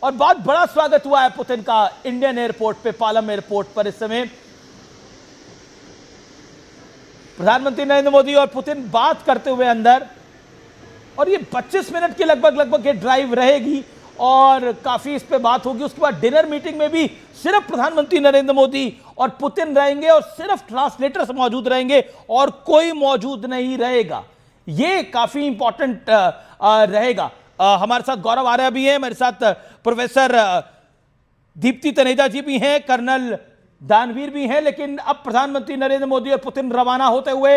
और बहुत बड़ा स्वागत हुआ है पुतिन का इंडियन एयरपोर्ट पे, पालम एयरपोर्ट पर। इस समय प्रधानमंत्री नरेंद्र मोदी और पुतिन बात करते हुए अंदर, और ये 25 मिनट की लगभग ये ड्राइव रहेगी और काफी इस पे बात होगी। उसके बाद डिनर मीटिंग में भी सिर्फ प्रधानमंत्री नरेंद्र मोदी और पुतिन रहेंगे और सिर्फ ट्रांसलेटर्स मौजूद रहेंगे और कोई मौजूद नहीं रहेगा। ये काफी इंपॉर्टेंट रहेगा। हमारे साथ गौरव आर्या भी है, मेरे साथ प्रोफेसर दीप्ति तनेजा जी भी हैं, कर्नल दानवीर भी हैं। लेकिन अब प्रधानमंत्री नरेंद्र मोदी और पुतिन रवाना होते हुए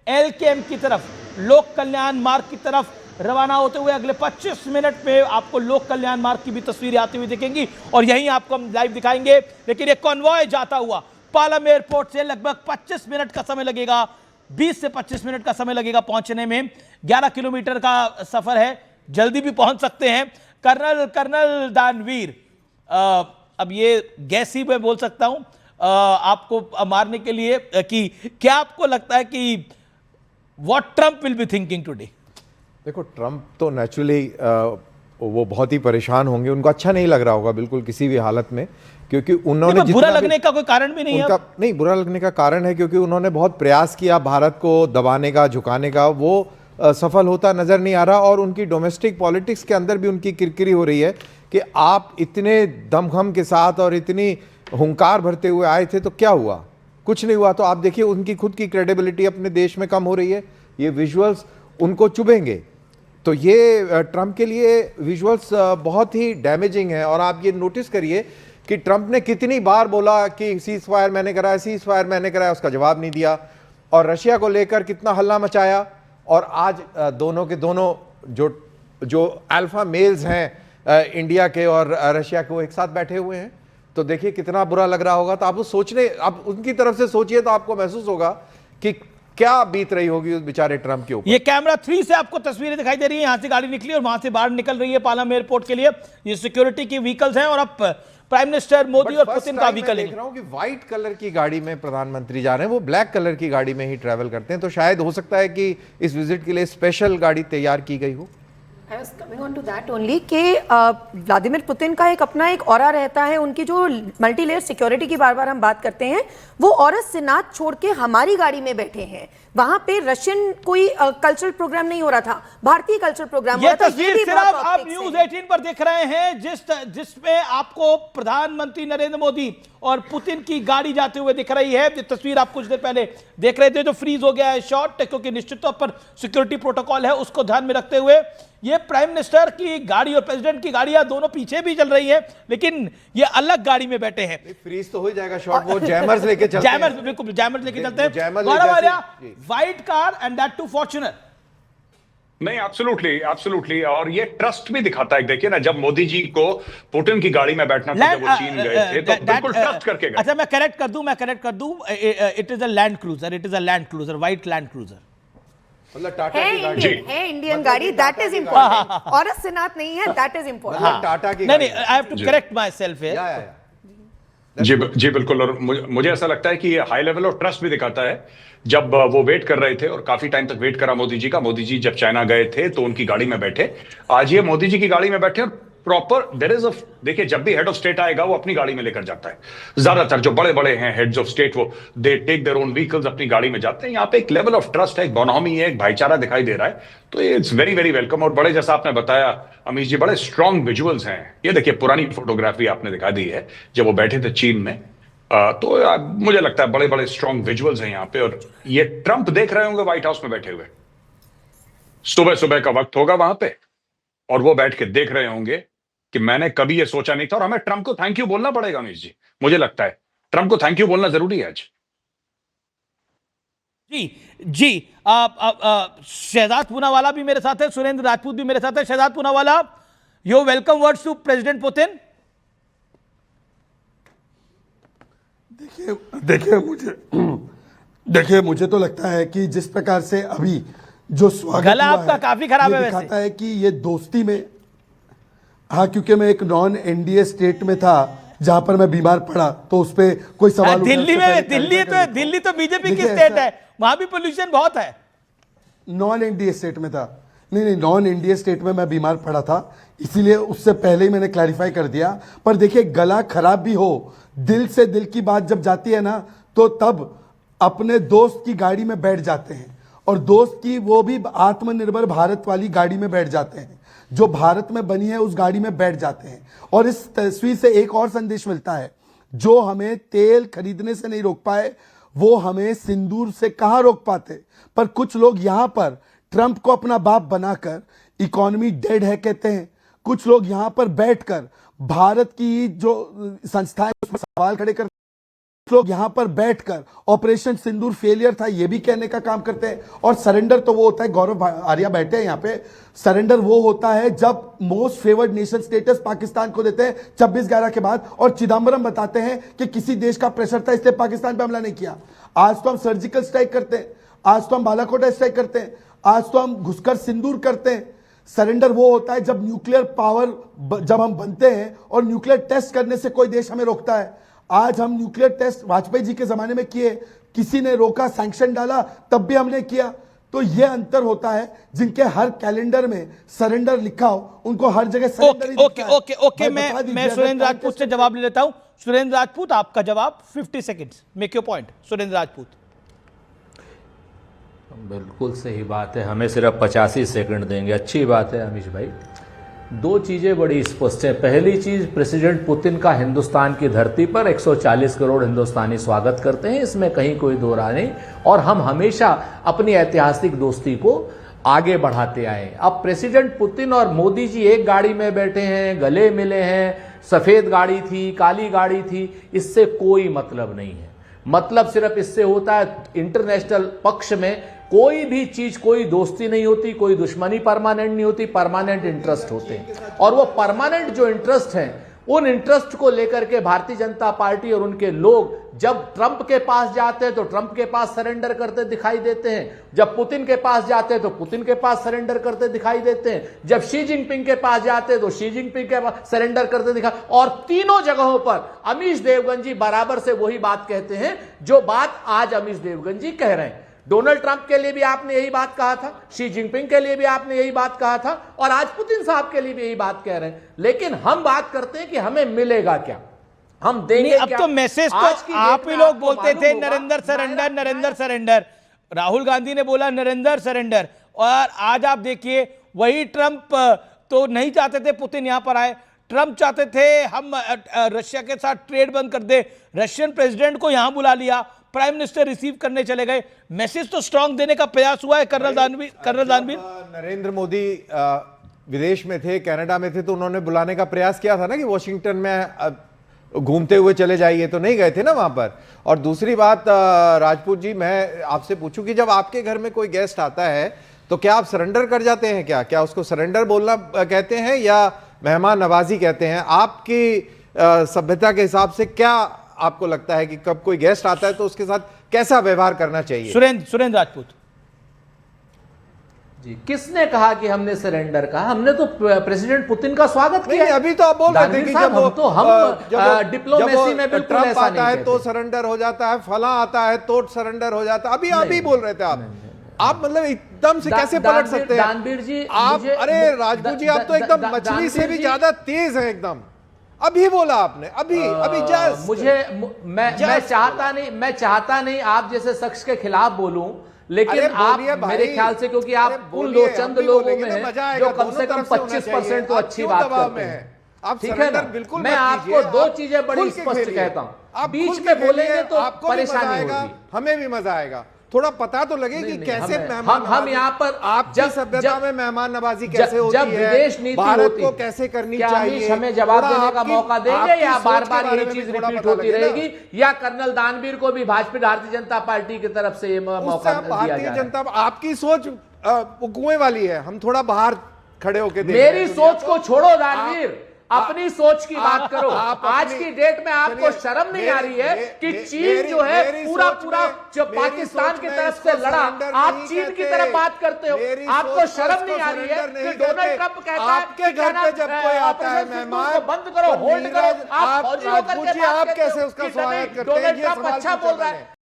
एलकेएम की तरफ, लोक कल्याण मार्ग की तरफ रवाना होते हुए अगले 25 मिनट में आपको लोक कल्याण मार्ग की भी तस्वीरें आती हुई दिखेंगी और यहीं आपको हम लाइव दिखाएंगे। लेकिन एक कॉन्वॉय जाता हुआ पालम एयरपोर्ट से लगभग 25 मिनट का समय लगेगा, 20 से 25 मिनट का समय लगेगा पहुंचने में। 11 किलोमीटर का सफर है, जल्दी भी पहुंच सकते हैं। कर्नल दानवीर, अब ये गैस ही मैं बोल सकता हूं आपको मारने के लिए कि क्या आपको लगता है कि what Trump will be thinking today? देखो, ट्रंप तो नेचुरली वो बहुत ही परेशान होंगे, उनको अच्छा नहीं लग रहा होगा बिल्कुल किसी भी हालत में, क्योंकि उन्होंने बुरा लगने का कोई कारण भी नहीं है। नहीं, बुरा लगने का कारण है क्योंकि उन्होंने बहुत प्रयास किया भारत को दबाने का, झुकाने का, वो सफल होता नजर नहीं आ रहा। और उनकी डोमेस्टिक पॉलिटिक्स के अंदर भी उनकी किरकिरी हो रही है कि आप इतने दमखम के साथ और इतनी हुंकार भरते हुए आए थे तो क्या हुआ? कुछ नहीं हुआ। तो आप देखिए उनकी खुद की क्रेडिबिलिटी अपने देश में कम हो रही है। ये विजुअल्स उनको चुभेंगे, तो ये ट्रंप के लिए विजुअल्स बहुत ही डैमेजिंग है। और आप ये नोटिस करिए कि ट्रंप ने कितनी बार बोला कि सीज फायर मैंने कराया, सीज फायर मैंने कराया, उसका जवाब नहीं दिया। और रशिया को लेकर कितना हल्ला मचाया। और आज दोनों के दोनों जो अल्फा मेल्स हैं इंडिया के और रशिया के, वो एक साथ बैठे हुए हैं। तो देखिए कितना बुरा लग रहा होगा। तो आप आप उनकी तरफ से सोचिए तो आपको महसूस होगा कि क्या बीत रही होगी उस बेचारे ट्रंप के ऊपर। ये कैमरा 3 से आपको तस्वीरें दिखाई दे रही है, यहां से गाड़ी निकली और वहां से बाहर निकल रही है पालम एयरपोर्ट के लिए। ये सिक्योरिटी की व्हीकल्स हैं और अब प्राइम मिनिस्टर मोदी और पुतिन का व्हीकल देख रहा हूं कि व्हाइट कलर की गाड़ी में प्रधानमंत्री जा रहे हैं, वो ब्लैक कलर की गाड़ी में ही ट्रैवल करते हैं। तो शायद हो सकता है कि इस विजिट के लिए स्पेशल गाड़ी तैयार की गई हो। I was coming on to that only कि व्लादिमीर पुतिन का एक ऑरा रहता है। उनकी जो मल्टी लेयर सिक्योरिटी की बार बार हम बात करते हैं, वो औरत सेनात छोड़ के हमारी गाड़ी में बैठे हैं। वहां पे रशियन कोई कल्चरल प्रोग्राम नहीं हो रहा था, भारतीय कल्चरल प्रोग्राम हो रहा था। ये सिर्फ आप न्यूज 18 पर देख रहे हैं, जिसमें आपको प्रधानमंत्री नरेंद्र मोदी और पुतिन की गाड़ी जाते हुए दिख रही है। तस्वीर आप कुछ देर पहले देख रहे थे, जो फ्रीज हो गया है शॉट, क्योंकि निश्चित तौर पर सिक्योरिटी प्रोटोकॉल है, उसको ध्यान में रखते हुए ये प्राइम मिनिस्टर की गाड़ी और प्रेसिडेंट की गाड़ियां दोनों पीछे भी चल रही है, लेकिन ये अलग गाड़ी में बैठे हैं। फ्रीज तो हो जाएगा शॉट, वो जैमर्स लेके चलते हैं। जैमर्स, बिल्कुल जैमर्स लेके चलते हैं। Gaurav Arya, white car and that too Fortuner. नहीं, एब्सोल्युटली। और ये ट्रस्ट भी दिखाता है। देखिए ना, जब मोदी जी को पुतिन की गाड़ी में बैठना था, जब वो चीन गए थे, तो बिल्कुल ट्रस्ट करके गए। अच्छा, मैं करेक्ट कर दूं, it is a land cruiser, white land cruiser. मतलब टाटा की गाड़ी है, इंडियन गाड़ी, दैट इज इंपॉर्टेंट। और सेनात नहीं है, दैट इज इंपॉर्टेंट। टाटा की नहीं, I have to correct myself here. जी बिल्कुल। और मुझे ऐसा लगता है कि ये हाई लेवल ऑफ ट्रस्ट भी दिखाता है। जब वो वेट कर रहे थे और काफी टाइम तक वेट करा मोदी जी का, मोदी जी जब चाइना गए थे तो उनकी गाड़ी में बैठे, आज ये मोदी जी की गाड़ी में बैठे और प्रॉपर देयर इज देखिए, जब भी हेड ऑफ स्टेट आएगा वो अपनी गाड़ी में लेकर जाता है। ज्यादातर जो बड़े बड़े हैं हेड्स ऑफ स्टेट, वो they take their own vehicles, अपनी गाड़ी में जाते हैं। यहाँ पे एक लेवल ऑफ ट्रस्ट है, एक बोनोमी है, एक भाईचारा दिखाई दे रहा है। तो इट्स वेरी वेरी वेलकम। और बड़े, जैसा आपने बताया अमीश जी, बड़े स्ट्रॉन्ग विजुअल्स हैं। ये देखिए पुरानी फोटोग्राफी आपने दिखा दी है जब वो बैठे थे चीन में। तो मुझे लगता है बड़े बड़े स्ट्रॉन्ग विजुअल्स हैं यहाँ पे। और ये ट्रंप देख रहे होंगे व्हाइट हाउस में बैठे हुए, सुबह सुबह का वक्त होगा वहां पे, और वो बैठ के देख रहे होंगे कि मैंने कभी ये सोचा नहीं था। और हमें ट्रंप को थैंक यू बोलना पड़ेगा अमीश जी, मुझे लगता है ट्रंप को थैंक यू बोलना जरूरी है आज। जी शहजाद पूनावाला भी मेरे साथ है, सुरेंद्र राजपूत भी मेरे साथ है। Shehzad Poonawalla, your welcome words to president Putin. देखिए मुझे तो लगता है कि जिस प्रकार से अभी जो स्वागत गला हुआ आपका है, काफी खराब है, दिखाता है कि ये दोस्ती में, हाँ, क्योंकि मैं एक नॉन एनडीए स्टेट में था जहां पर मैं बीमार पड़ा, तो उस पर कोई सवाल दिल्ली तो बीजेपी की स्टेट है, वहां भी पोल्यूशन बहुत है। नॉन एनडीए स्टेट में था, नहीं, नॉन एनडीए स्टेट में मैं बीमार पड़ा था, इसीलिए उससे पहले ही मैंने क्लैरिफाई कर दिया। पर देखिए, गला खराब भी हो, दिल से दिल की बात जब जाती है ना, तो तब अपने दोस्त की गाड़ी में बैठ जाते हैं, और दोस्त की वो भी आत्मनिर्भर भारत वाली गाड़ी में बैठ जाते हैं, जो भारत में बनी है उस गाड़ी में बैठ जाते हैं। और इस तस्वीर से एक और संदेश मिलता है, जो हमें तेल खरीदने से नहीं रोक पाए, वो हमें सिंदूर से कहां रोक पाते। पर कुछ लोग यहां पर ट्रंप को अपना बाप बनाकर इकोनॉमी डेड है कहते हैं, कुछ लोग यहां पर बैठकर भारत की जो संस्थाएं उसमें सवाल खड़े कर, लोग यहां पर बैठकर ऑपरेशन सिंदूर फेलियर था ये भी कहने का काम करते हैं। और सरेंडर तो वो होता है, गौरव आर्या बैठे हैं यहां पे, सरेंडर वो होता है जब most favoured nation status Pakistan को देते हैं 26/11 के बाद, और चिदम्बरम बताते हैं कि किसी देश का प्रेशर था इसलिए पाकिस्तान पे हमला नहीं किया। आज तो हम सर्जिकल स्ट्राइक करते हैं, आज तो हम बालाकोट स्ट्राइक करते हैं, आज तो हम घुसकर सिंदूर करते हैं। सरेंडर वो होता है जब न्यूक्लियर पावर जब हम बनते हैं और न्यूक्लियर टेस्ट करने से कोई देश हमें रोकता है। आज हम न्यूक्लियर टेस्ट वाजपेयी जी के जमाने में किए, किसी ने रोका, सैंक्शन डाला, तब भी हमने किया। तो ये अंतर होता है, जिनके हर कैलेंडर में सरेंडर लिखा हो, उनको हर जगह सरेंडर ही दिखता है। ओके, मैं सुरेंद्र राजपूत से जवाब ले लेता हूं। सुरेंद्र राजपूत, आपका जवाब 50 seconds, make your point. Surendra Rajput. बिल्कुल सही बात है, हमें सिर्फ 85 सेकंड देंगे। अच्छी बात है अमीश भाई। दो चीज़ें बड़ी स्पष्ट है। पहली चीज़, प्रेसिडेंट पुतिन का हिंदुस्तान की धरती पर 140 करोड़ हिंदुस्तानी स्वागत करते हैं, इसमें कहीं कोई दो राय नहीं, और हम हमेशा अपनी ऐतिहासिक दोस्ती को आगे बढ़ाते आए। अब प्रेसिडेंट पुतिन और मोदी जी एक गाड़ी में बैठे हैं, गले मिले हैं, सफ़ेद गाड़ी थी, काली गाड़ी थी, इससे कोई मतलब नहीं है। मतलब सिर्फ इससे होता है, इंटरनेशनल पक्ष में कोई भी चीज, कोई दोस्ती नहीं होती, कोई दुश्मनी परमानेंट नहीं होती, परमानेंट इंटरेस्ट होते हैं। और वो परमानेंट जो इंटरेस्ट हैं, उन इंटरेस्ट को लेकर के भारतीय जनता पार्टी और उनके लोग जब ट्रंप के पास जाते हैं तो ट्रंप के पास सरेंडर करते दिखाई देते हैं, जब पुतिन के पास जाते हैं तो पुतिन के पास सरेंडर करते दिखाई देते हैं, जब शी जिनपिंग के पास जाते हैं तो शी जिनपिंग के पास सरेंडर करते दिखाई। और तीनों जगहों पर अमीश देवगन जी बराबर से वही बात कहते हैं जो बात आज अमीश देवगन जी कह रहे हैं। डोनाल्ड ट्रंप के लिए भी आपने यही बात कहा था, शी जिनपिंग के लिए भी आपने यही बात कहा था, और आज पुतिन साहब के लिए भी यही बात कह रहे हैं। लेकिन हम बात करते हैं कि हमें मिलेगा क्या, हम देंगे अब क्या? तो मैसेज तो आप ही लोग बोलते थे, नरेंद्र सरेंडर, नरेंद्र सरेंडर। राहुल गांधी ने बोला नरेंद्र सरेंडर, और आज आप देखिए वही ट्रंप तो नहीं चाहते थे पुतिन यहां पर आए। ट्रंप चाहते थे हम रशिया के साथ ट्रेड बंद कर दे, रशियन प्रेसिडेंट को यहां बुला लिया, प्राइम मिनिस्टर रिसीव करने चले गए। मैसेज तो स्ट्रांग देने का प्रयास हुआ है। कर्नल दानवीर, नरेंद्र मोदी विदेश में थे, कनाडा में थे, तो उन्होंने बुलाने का प्रयास किया था ना कि वॉशिंगटन में घूमते हुए चले जाइए, तो नहीं गए थे ना वहां पर। और दूसरी बात राजपूत जी, मैं आपसे पूछूं कि जब आपके घर में कोई गेस्ट आता है तो क्या आप सरेंडर कर जाते हैं? क्या उसको सरेंडर बोलना कहते हैं या मेहमान नवाजी कहते हैं? आपकी सभ्यता के हिसाब से क्या आपको लगता है कि कब कोई गेस्ट आता है तो उसके साथ कैसा व्यवहार करना चाहिए? सुरेंद्र राजपूत जी, किसने कहा कि हमने सरेंडर कहा? हमने तो प्रेसिडेंट पुतिन का स्वागत किया। अभी तो आप बोल रहे थे कि जब डिप्लोमेसी में बिल्कुल ट्रंप ऐसा आता है नहीं तो सरेंडर हो जाता है, फला आता है तो सरेंडर हो जाता है। अभी बोल रहे थे आप मतलब एकदम से कैसे पलट सकते हैं दानवीर जी? आप, अरे राजपूत जी, आप तो एकदम मछली से भी ज्यादा तेज है एकदम। अभी बोला आपने, अभी जस्ट मैं चाहता नहीं आप जैसे शख्स के खिलाफ बोलूं, लेकिन आप मेरे ख्याल से, क्योंकि आप उन चंद लोगों में हैं जो कम से कम 25% तो अच्छी बात करते हैं, आप ठीक है ना? बिल्कुल मैं आपको दो चीजें बड़ी स्पष्ट कहता हूं, बीच में बोलेंगे तो परेशानी होगी, हमें भी मजा आएगा। थोड़ा पता तो लगे कि कैसे हम यहाँ पर आपकी सभ्यता में मेहमान नवाजी कैसे होती जब है, विदेश नीति भारत को कैसे करनी चाहिए, हमें जवाब देने का मौका देंगे या बार बार ये चीज रिपीट होती रहेगी, या कर्नल दानवीर को भी भारतीय जनता पार्टी की तरफ से ये मौका दिया जाए? भारतीय जनता, आपकी सोच कुएं वाली है, हम थोड़ा बाहर खड़े होके मेरी सोच को छोड़ो दानवीर, अपनी सोच की बात करो। आज की डेट में आपको शर्म नहीं आ रही है कि चीन जो है पूरा जो पाकिस्तान की तरफ से लड़ा, आप चीन की तरफ बात करते हो? आपको शर्म नहीं आ रही है कि डोनाल्ड ट्रंप कहता है आपके घर पे जब कोई आता है मेहमान, बंद करो, होल्ड करो, आप फौजी होकर के आप कैसे उसका स्वागत करते हैं? डोनाल्ड ट्रंप अच्छा बोल रहा है।